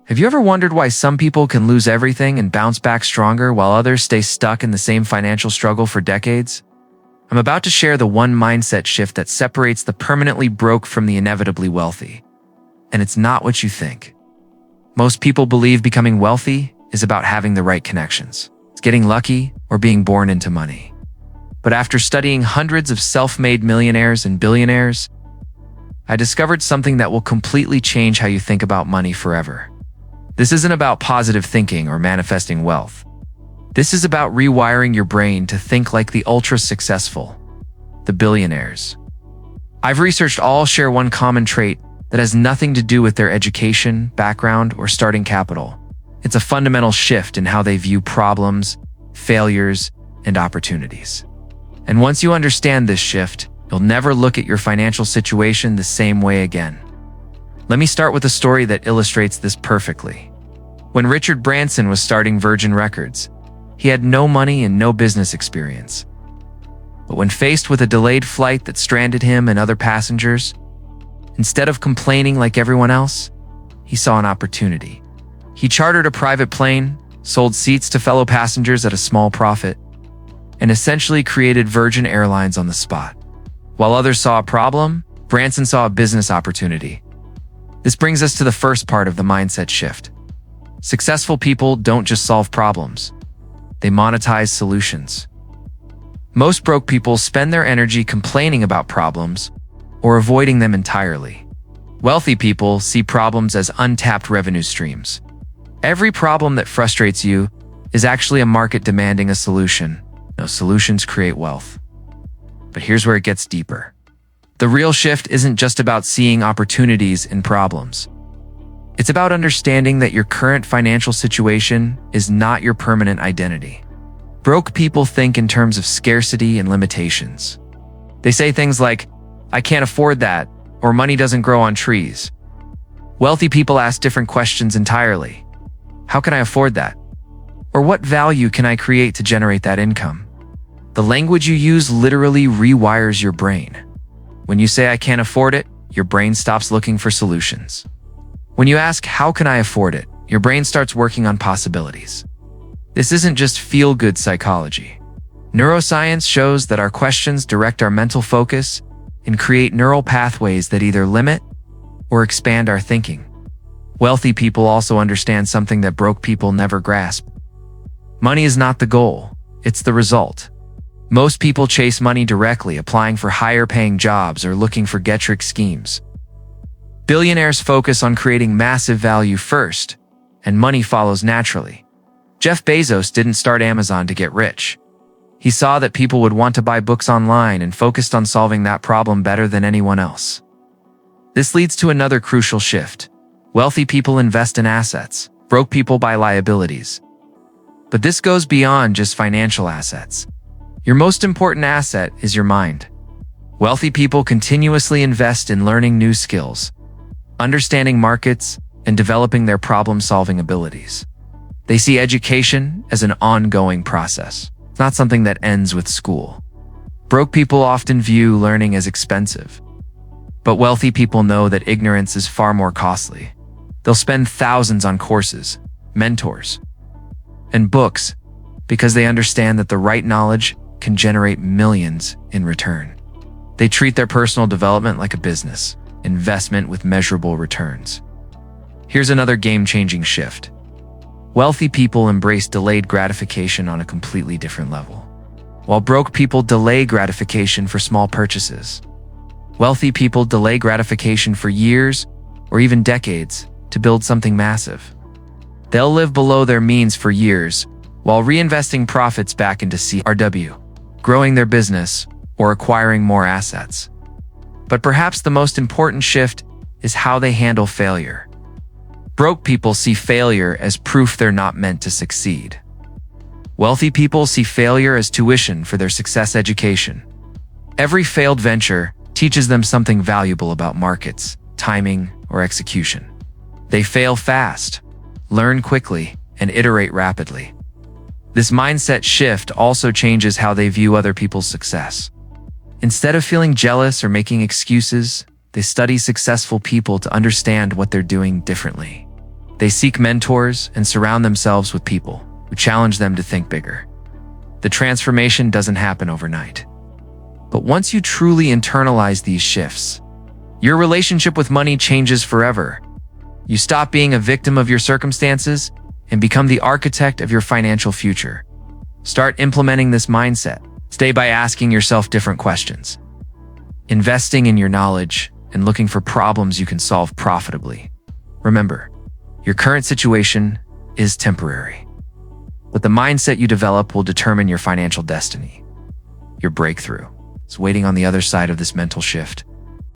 Have you ever wondered why some people can lose everything and bounce back stronger while others stay stuck in the same financial struggle for decades? I'm about to share the one mindset shift that separates the permanently broke from the inevitably wealthy. And it's not what you think. Most people believe becoming wealthy is about having the right connections. It's getting lucky or being born into money. But after studying hundreds of self-made millionaires and billionaires, I discovered something that will completely change how you think about money forever. This isn't about positive thinking or manifesting wealth. This is about rewiring your brain to think like the ultra-successful, the billionaires. I've researched all share one common trait that has nothing to do with their education, background, or starting capital. It's a fundamental shift in how they view problems, failures, and opportunities. And once you understand this shift, you'll never look at your financial situation the same way again. Let me start with a story that illustrates this perfectly. When Richard Branson was starting Virgin Records, he had no money and no business experience. But when faced with a delayed flight that stranded him and other passengers, instead of complaining like everyone else, he saw an opportunity. He chartered a private plane, sold seats to fellow passengers at a small profit, and essentially created Virgin Airlines on the spot. While others saw a problem, Branson saw a business opportunity. This brings us to the first part of the mindset shift. Successful people don't just solve problems. They monetize solutions. Most broke people spend their energy complaining about problems or avoiding them entirely. Wealthy people see problems as untapped revenue streams. Every problem that frustrates you is actually a market demanding a solution. No, solutions create wealth. But here's where it gets deeper. The real shift isn't just about seeing opportunities in problems. It's about understanding that your current financial situation is not your permanent identity. Broke people think in terms of scarcity and limitations. They say things like, "I can't afford that," or "money doesn't grow on trees." Wealthy people ask different questions entirely. How can I afford that? Or what value can I create to generate that income? The language you use literally rewires your brain. When you say, "I can't afford it," your brain stops looking for solutions. When you ask, "How can I afford it?" your brain starts working on possibilities. This isn't just feel-good psychology. Neuroscience shows that our questions direct our mental focus and create neural pathways that either limit or expand our thinking. Wealthy people also understand something that broke people never grasp. Money is not the goal, it's the result. Most people chase money directly, applying for higher-paying jobs or looking for get-rich schemes. Billionaires focus on creating massive value first, and money follows naturally. Jeff Bezos didn't start Amazon to get rich. He saw that people would want to buy books online and focused on solving that problem better than anyone else. This leads to another crucial shift. Wealthy people invest in assets. Broke people buy liabilities. But this goes beyond just financial assets. Your most important asset is your mind. Wealthy people continuously invest in learning new skills, understanding markets, and developing their problem-solving abilities. They see education as an ongoing process, not something that ends with school. Broke people often view learning as expensive, but wealthy people know that ignorance is far more costly. They'll spend thousands on courses, mentors, and books because they understand that the right knowledge can generate millions in return. They treat their personal development like a business, investment with measurable returns. Here's another game-changing shift. Wealthy people embrace delayed gratification on a completely different level. While broke people delay gratification for small purchases, wealthy people delay gratification for years or even decades to build something massive. They'll live below their means for years while reinvesting profits back into CRW, growing their business, or acquiring more assets. But perhaps the most important shift is how they handle failure. Broke people see failure as proof they're not meant to succeed. Wealthy people see failure as tuition for their success education. Every failed venture teaches them something valuable about markets, timing, or execution. They fail fast, learn quickly, and iterate rapidly. This mindset shift also changes how they view other people's success. Instead of feeling jealous or making excuses, they study successful people to understand what they're doing differently. They seek mentors and surround themselves with people who challenge them to think bigger. The transformation doesn't happen overnight. But once you truly internalize these shifts, your relationship with money changes forever. You stop being a victim of your circumstances and become the architect of your financial future. Start implementing this mindset. Stay by asking yourself different questions, investing in your knowledge, and looking for problems you can solve profitably. Remember, your current situation is temporary, but the mindset you develop will determine your financial destiny. Your breakthrough is waiting on the other side of this mental shift.